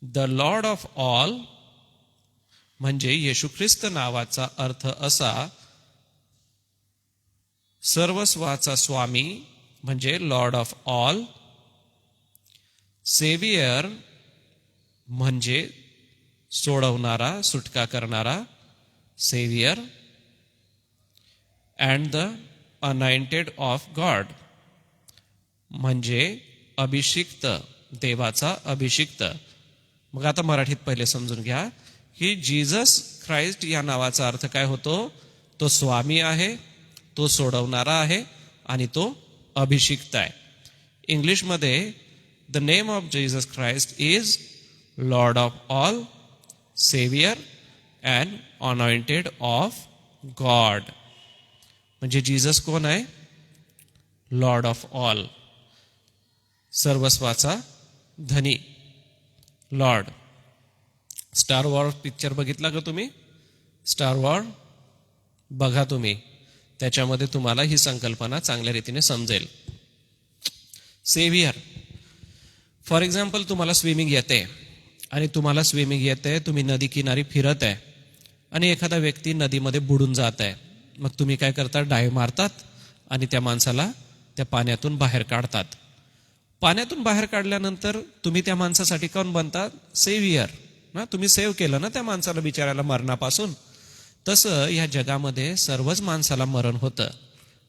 the Lord of all. म्हणजे येशू ख्रिस्त नावाचा अर्थ असा, सर्वस्वाचा स्वामी म्हणजे लॉर्ड ऑफ ऑल. सेवियर म्हणजे सोडवणारा, सुटका करणारा, saviour. And the anointed of God म्हणजे अभिषिक्त, देवाचा अभिषिक्त. मग आता मराठीत पहिले समजून घ्या की जीसस ख्राइस्ट या नावाचा अर्थ काय होतो. तो स्वामी आहे, तो सोडवणारा आहे आणि तो अभिषिक्त आहे. इंग्लिशमध्ये the name of Jesus Christ is lord of all, saviour and anointed of God. म्हणजे जीसस कोण आहे? लॉर्ड ऑफ ऑल, सर्वस्वाचा धनी, लॉर्ड. स्टार वॉर पिक्चर बघितला का तुम्ही? स्टार वॉर बघा तुम्ही, त्याच्यामध्ये तुम्हाला ही संकल्पना चांगल्या रीतीने समजेल. सेवियर, फॉर एक्झाम्पल तुम्हाला स्विमिंग येते आणि तुम्हाला स्विमिंग येते, तुम्ही नदी किनारी फिरत आहे आणि एखादा व्यक्ती नदीमध्ये बुडून जात आहे. मग तुम्ही काय करता? डायव्ह मारतात आणि त्या माणसाला त्या पाण्यातून बाहेर काढतात. पाण्यातून बाहेर काढल्यानंतर तुम्ही त्या माणसासाठी कोण बनतात? सेवियर ना. तुम्ही सेव्ह केलं ना त्या माणसाला, बिचारायला मरणापासून. तसं या जगामध्ये सर्वच माणसाला मरण होतं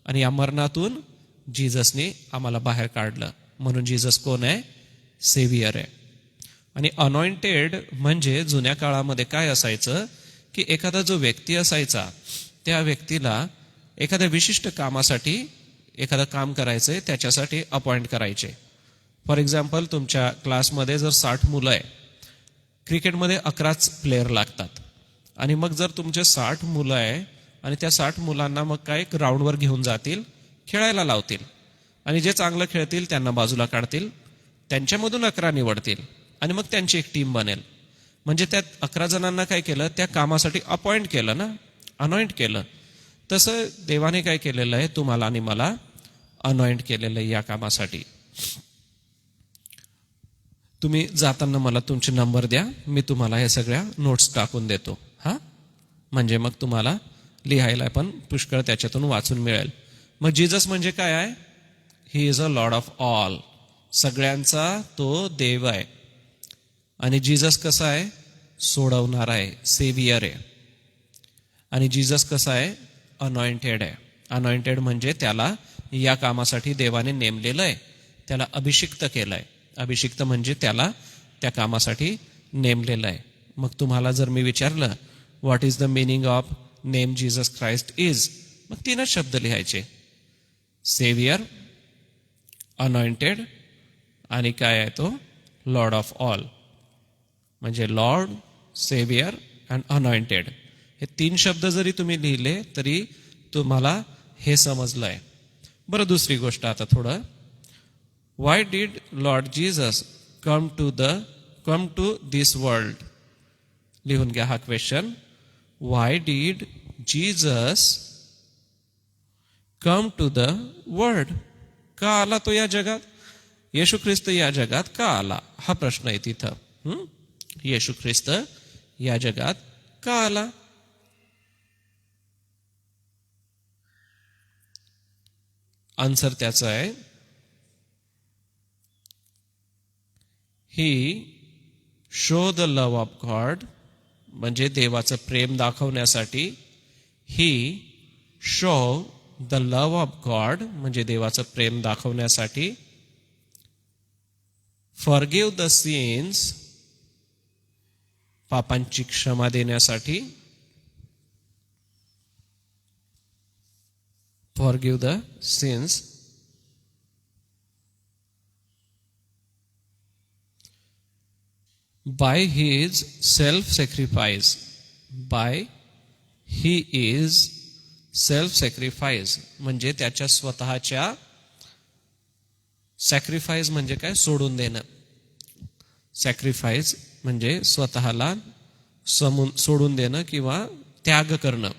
आणि या मरणातून जीससने आम्हाला बाहेर काढलं. म्हणून जीसस कोण आहे? सेवियर आहे. आणि अनॉइंटेड म्हणजे जुन्या काळामध्ये काय असायचं की एखादा जो व्यक्ती असायचा, त्या व्यक्तीला एखाद्या विशिष्ट कामासाठी, एखादं काम करायचंय त्याच्यासाठी अपॉइंट करायचे. फॉर एक्झाम्पल तुमच्या क्लासमध्ये जर 60 मुलं आहे, क्रिकेटमध्ये 11च प्लेयर लागतात आणि मग जर तुमचे 60 मुलं आहे आणि त्या 60 मुलांना मग काय ग्राउंडवर घेऊन जातील, खेळायला लावतील आणि जे चांगलं खेळतील त्यांना बाजूला काढतील, त्यांच्यामधून 11 निवडतील आणि मग त्यांची एक टीम बनेल. म्हणजे त्यात 11 जणांना काय केलं, त्या कामासाठी अपॉइंट केलं ना, अनॉइंट केलं. तसं देवाने काय केलेलं आहे, तुम्हाला आणि मला अनॉइंट केलेलं आहे या कामासाठी. तुम्ही जाताना मला तुमचे नंबर द्या, मी तुम्हाला हे सगळ्या नोट्स टाकून देतो. हा, म्हणजे मग तुम्हाला लिहायला पण पुष्कळ त्याच्यातून वाचून मिळेल. मग जीजस म्हणजे काय आहे? He is a Lord of all. सगळ्यांचा तो देव आहे. आणि जीजस कसा आहे? सोडवणार आहे, सेवियर आहे. आणि जीजस कसा आहे? अनॉइंटेड आहे. अनॉइंटेड म्हणजे त्याला या कामासाठी देवाने नेमलेलं आहे, त्याला अभिषिक्त केलंय. अभिषिक्त म्हणजे त्याला त्या कामासाठी नेमलेलं आहे. मग तुम्हाला जर मी विचारलं what is the meaning of name Jesus Christ is, मग 3च शब्द लिहायचे, सेवियर, अनॉइंटेड आणि काय आहे तो? Lord of all. म्हणजे लॉर्ड, सेवियर अँड अनॉइंटेड हे 3 शब्द जरी तुम्ही लिहिले तरी तुम्हाला हे समजलंय. बरं, दुसरी गोष्ट आता थोडं, why did Lord Jesus come to this world? लिहून घ्या हा question. Why did Jesus come to the world? का आला तो या जगात? येशू ख्रिस्त या जगात का आला? हा प्रश्न आहे तिथं. येशू ख्रिस्त या जगात का आला? आन्सर त्याचं आहे, he show the love of God, म्हणजे देवाचं प्रेम दाखवण्यासाठी. He show the love of God म्हणजे देवाचं प्रेम दाखवण्यासाठी. फॉरगिव्ह द सिन्स, पापांची क्षमा देण्यासाठी. Forgive the sins. By his self sacrifice. By he is self sacrifice म्हणजे त्याच्या स्वतःच्या, सॅक्रिफाइस म्हणजे काय? सोडून देणं. सॅक्रिफाइस म्हणजे स्वतःला सोडून देणं किंवा त्याग करणं.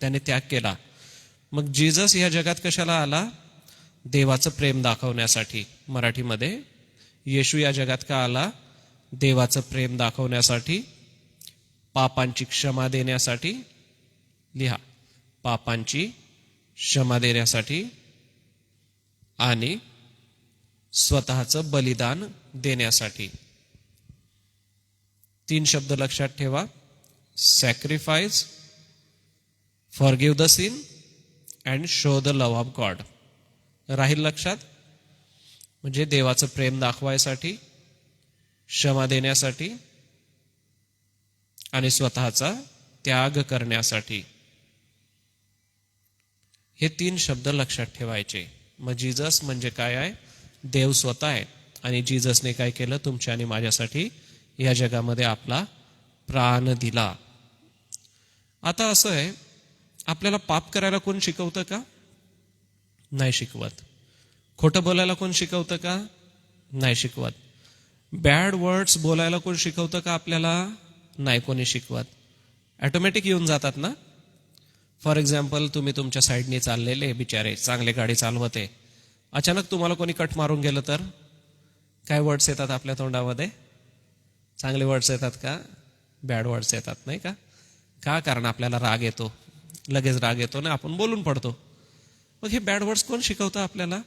त्याने त्याग केला. मग जीसस या जगात कशाला आला? देवाचं प्रेम दाखवण्यासाठी. मराठीमध्ये येशू या जगात का आला? देवाचं प्रेम दाखवण्यासाठी, पापांची क्षमा देण्यासाठी. लिहा, पापांची क्षमा देण्यासाठी आणि स्वतःचं बलिदान देण्यासाठी. 3 शब्द लक्षात ठेवा, sacrifice, forgive the sin and show the love of God. राहील लक्षात? म्हणजे देवाचं प्रेम दाखवायसाठी, क्षमा देण्यासाठी आणि स्वतःचा त्याग करण्यासाठी. हे 3 शब्द लक्षात ठेवायचे. मग जीसस म्हणजे काय आहे? देव स्वतः आहे. आणि जीससने काय केलं? तुमच्या आणि माझ्यासाठी या जगामध्ये आपला प्राण दिला. आता असं आहे, आपल्याला पाप करायला कोण शिकवतं का? नाही शिकवत. खोटं बोलायला कोण शिकवतं का? नाही शिकवत. बॅड वर्ड्स बोलायला कोण शिकवतं का आपल्याला? नाही कोणी शिकवत. ऑटोमॅटिक येऊन जातात ना. फॉर एक्झाम्पल, तुम्ही तुमच्या साईडने चाललेले बिचारे, चांगले गाडी चालवते, अचानक तुम्हाला कोणी कट मारून गेलं तर काय वर्ड्स येतात आपल्या तोंडामध्ये? चांगले वर्ड्स येतात का? बॅड वर्ड्स येतात, नाही का? का? कारण आपल्याला राग येतो, लगेच राग येतो ना, आपण बोलून पडतो. मग हे बॅड वर्ड्स कोण शिकवतं आपल्याला?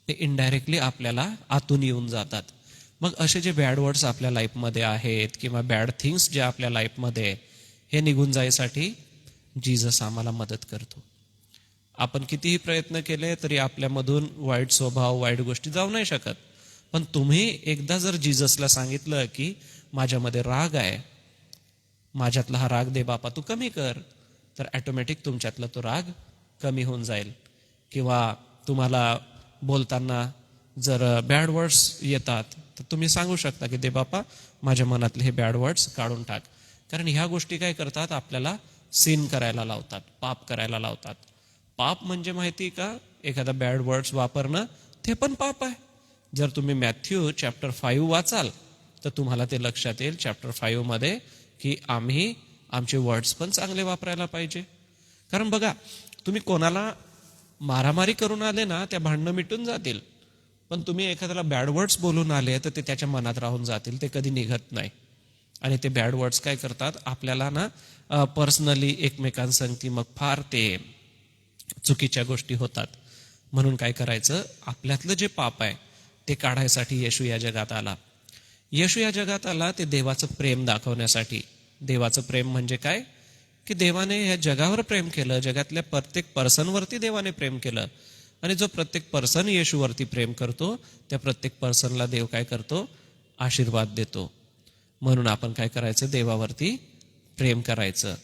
ते इनडायरेक्टली आपल्याला आतून येऊन जातात. मग असे जे बॅड वर्ड्स आपल्या लाईफमध्ये आहेत किंवा बॅड थिंग्स जे आपल्या लाईफमध्ये, हे निघून जायसाठी जीसस आम्हाला मदत करतो. आपण कितीही प्रयत्न केले तरी आपल्यामधून वाईट स्वभाव, वाईट गोष्टी जाऊ नाही शकत. पण तुम्ही एकदा जर जीससला सांगितलं की माझ्यामध्ये राग आहे, माझ्यातला हा राग दे बापा तू कमी कर, तर ऑटोमॅटिक तुमच्यातला तो राग कमी होऊन जाईल. किंवा तुम्हाला बोलताना जर बॅड वर्ड्स येतात तर तुम्ही सांगू शकता की देवबापा माझ्या मनातले हे बॅड वर्ड्स काढून टाक. कारण ह्या गोष्टी काय करतात, आपल्याला सिन करायला लावतात, पाप करायला लावतात. पाप म्हणजे माहिती का, एखादा बॅड वर्ड्स वापरणं ते पण पाप आहे. जर तुम्ही मॅथ्यू चॅप्टर 5 वाचाल तर तुम्हाला ते लक्षात येईल चॅप्टर 5 मध्ये की आम्ही आमचे वर्ड्स पण चांगले वापरायला पाहिजे. कारण बघा, तुम्ही कोणाला मारामारी करून आले ना, त्या भांडणं मिटून जातील. पण तुम्ही एखाद्याला बॅड वर्ड्स बोलून आले तर ते त्याच्या मनात राहून जातील, ते कधी निघत नाही. आणि ते बॅड वर्ड्स काय करतात, आपल्याला ना पर्सनली एकमेकांसंगती मग फार ते चुकीच्या गोष्टी होतात. म्हणून काय करायचं, आपल्यातलं जे पाप आहे ते काढायसाठी येशू या जगात आला. येशू या जगात आला ते देवाचं प्रेम दाखवण्यासाठी. देवाचं प्रेम म्हणजे काय, की देवाने या जगावर प्रेम केलं, जगातल्या प्रत्येक पर्सनवरती देवाने प्रेम केलं. आणि जो प्रत्येक पर्सन येशूवरती प्रेम करतो त्या प्रत्येक पर्सनला देव काय करतो, आशीर्वाद देतो. म्हणून आपण काय करायचं, देवावरती प्रेम करायचं.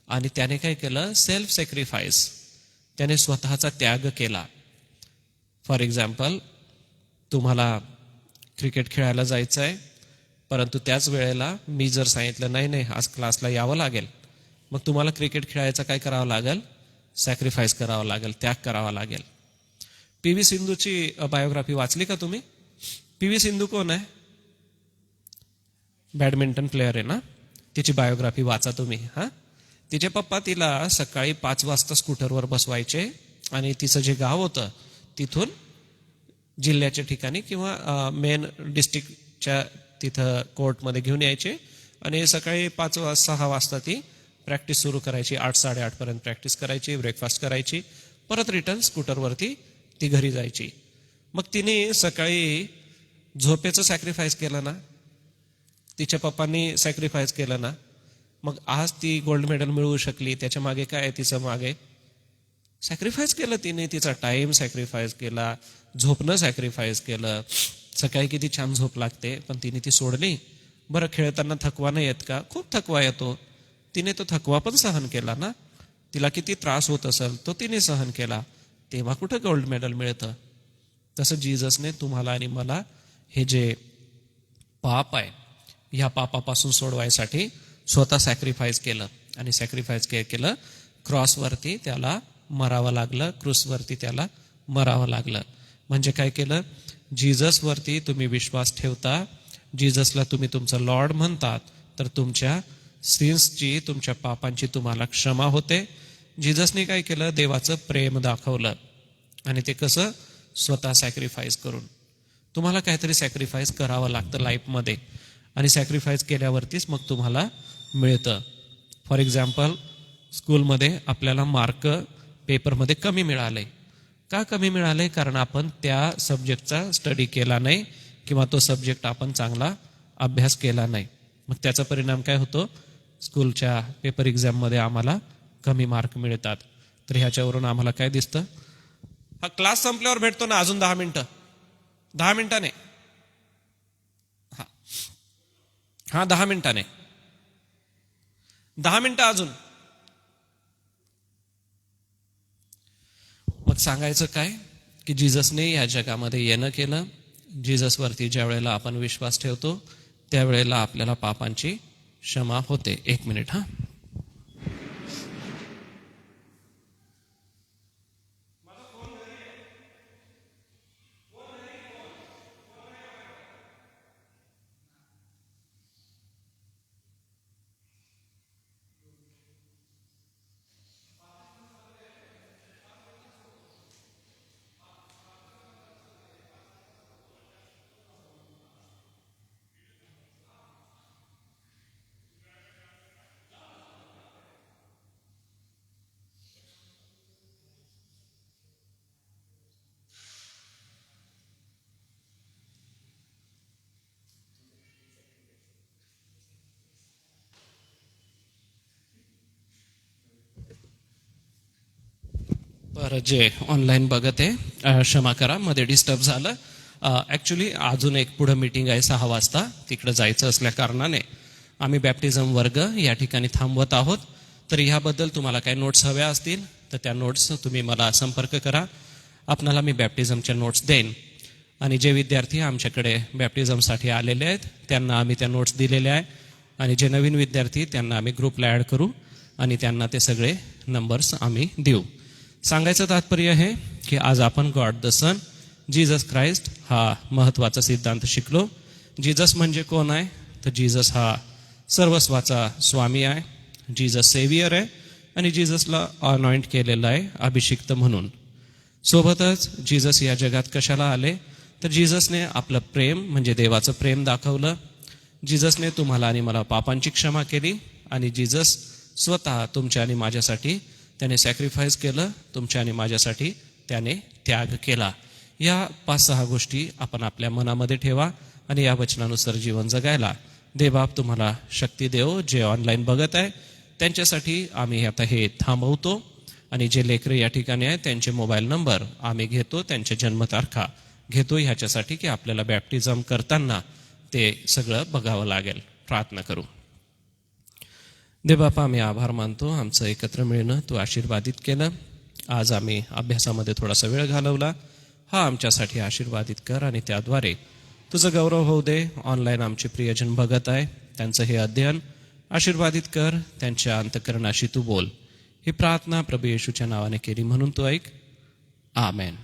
आणि त्याने काय केलं, सेल्फ सॅक्रिफाईस, त्याने स्वतःचा त्याग केला. फॉर एक्झाम्पल, तुम्हाला क्रिकेट खेळायला जायचं आहे, परंतु त्याच वेळेला मी जर सांगितलं नाही नाही आज क्लासला यावं लागेल, मग तुम्हाला क्रिकेट खेळायचं काय करावं लागेल, सॅक्रिफाईस करावं लागेल, त्याग करावा लागेल. पी.व्ही. सिंधूची बायोग्राफी वाचली का तुम्ही? पी.व्ही. सिंधू कोण आहे? बॅडमिंटन प्लेअर आहे ना. तिची बायोग्राफी वाचा तुम्ही. तिचे पप्पा तिला सकाळी 5 वाजता स्कूटरवर बसवायचे आणि तिचं जे गाव होतं तिथून जिल्ह्याच्या ठिकाणी किंवा मेन डिस्ट्रिक्टच्या तिथं कोर्टमध्ये घेऊन यायचे आणि सकाळी 5-6 वाजता ती प्रॅक्टिस सुरू करायची. 8-8:30 पर्यंत प्रॅक्टिस करायची, ब्रेकफास्ट करायची, परत रिटर्न स्कूटरवरती ती घरी जायची. मग तिने सकाळी झोपेचं सॅक्रिफाईस केलं ना, तिच्या पप्पांनी सॅक्रिफाईस केलं ना, मग आज ती गोल्ड मेडल मिळवू शकली. त्याच्या मागे काय आहे, तिचं मागे सॅक्रिफाईस केलं तिने, तिचा टाइम सॅक्रिफाईस केला, झोपणं सॅक्रिफाईस केलं. सकाळी किती छान झोप लागते, पण तिने ती सोडली. बरं, खेळताना थकवा नाही येत का? खूप थकवा येतो. तिने तो थकवा पण सहन केला ना. तिला किती त्रास होत असेल तो तिने सहन केला. तेव्हा कुठं गोल्ड मेडल मिळतं. तसं जीजसने तुम्हाला आणि मला हे जे पाप आहे ह्या पापापासून सोडवायसाठी स्वतः सॅक्रिफाईस केलं. आणि सॅक्रिफाईस केलं, क्रॉसवरती त्याला मरावं लागलं, क्रूसवरती त्याला मरावं लागलं. म्हणजे काय केलं, जीजसवरती तुम्ही विश्वास ठेवता, जीजसला तुम्ही तुमचं लॉर्ड म्हणतात, तर तुमच्या सिन्सची, तुमच्या पापांची तुम्हाला क्षमा होते. जीजसने काय केलं, देवाचं प्रेम दाखवलं. आणि ते कसं, स्वतः सॅक्रिफाईस करून. तुम्हाला काहीतरी सॅक्रिफाईस करावं लागतं लाईफमध्ये आणि सॅक्रिफाईस केल्यावरतीच मग तुम्हाला मिळतं. फॉर एक्झाम्पल, स्कूलमध्ये आपल्याला मार्क पेपरमध्ये कमी मिळाले. का कमी मिळाले? कारण आपण त्या सब्जेक्टचा स्टडी केला नाही किंवा तो सब्जेक्ट आपण चांगला अभ्यास केला नाही. मग त्याचा परिणाम काय होतो, स्कूलच्या पेपर एक्झाममध्ये आम्हाला कमी मार्क मिळतात. तर ह्याच्यावरून आम्हाला काय दिसतं, हा क्लास संपल्यावर भेटतो ना, अजून 10 मिनिटं, 10 मिनिटाने, हा 10 मिनिटाने, 10 मिनिटं अजून. मग सांगायचं काय, की जीजसने या जगामध्ये येणं केलं. जीजसवरती ज्या वेळेला आपण विश्वास ठेवतो त्यावेळेला आपल्याला पापांची क्षमा होते. 1 मिनिट. बरं, जे ऑनलाईन बघत आहे क्षमा करा, मध्ये डिस्टर्ब झालं. ॲक्च्युली अजून एक पुढं मीटिंग आहे 6 वाजता, तिकडं जायचं असल्या कारणाने आम्ही बॅप्टिझम वर्ग या ठिकाणी थांबवत आहोत. तर ह्याबद्दल तुम्हाला काही नोट्स हव्या असतील तर त्या नोट्स तुम्ही मला संपर्क करा, आपणाला मी बॅप्टिझमच्या नोट्स देईन. आणि जे विद्यार्थी आमच्याकडे बॅप्टिझमसाठी आलेले आहेत त्यांना आम्ही त्या नोट्स दिलेल्या आहे आणि जे नवीन विद्यार्थी त्यांना आम्ही ग्रुपला ॲड करू आणि त्यांना ते सगळे नंबर्स आम्ही देऊ. सांगायचं तात्पर्य आहे की आज आपण God the sun Jesus Christ हा महत्त्वाचा सिद्धांत शिकलो. जीसस म्हणजे कोण आहे? तर जीसस हा सर्वस्वाचा स्वामी आहे, जीसस सेवियर आहे आणि जीससला अनॉइंट केलेलं आहे अभिषिक्त म्हणून. सोबतच जीसस या जगात कशाला आले? तर जीससने आपलं प्रेम म्हणजे देवाचं प्रेम दाखवलं. जीससने तुम्हाला आणि मला पापांची क्षमा केली आणि जीसस स्वतः तुमच्या आणि माझ्यासाठी त्याने सॅक्रिफाईस केलं, तुमच्या आणि माझ्यासाठी त्याने त्याग केला. या 5-6 गोष्टी आपण आपल्या मनामध्ये ठेवा आणि या वचनानुसार जीवन जगायला देवबाप तुम्हाला शक्ती देव. जे ऑनलाईन बघत आहे त्यांच्यासाठी आम्ही आता हे थांबवतो आणि जे लेकरं या ठिकाणी आहेत त्यांचे मोबाईल नंबर आम्ही घेतो, त्यांच्या जन्मतारखा घेतो ह्याच्यासाठी की आपल्याला बॅप्टिझम करताना ते सगळं बघावं लागेल. प्रार्थना करू. देवबापा आम्ही आभार मानतो, आमचं एकत्र मिळणं तू आशीर्वादित केलं. आज आम्ही अभ्यासामध्ये थोडासा वेळ घालवला, हा आमच्यासाठी आशीर्वादित कर आणि त्याद्वारे तुझं गौरव होऊ दे. ऑनलाईन आमचे प्रियजन बघत आहे त्यांचं हे अध्ययन आशीर्वादित कर, त्यांच्या अंतःकरणाशी तू बोल. ही प्रार्थना प्रभू येशूच्या नावाने केली म्हणून तू ऐक. आमेन.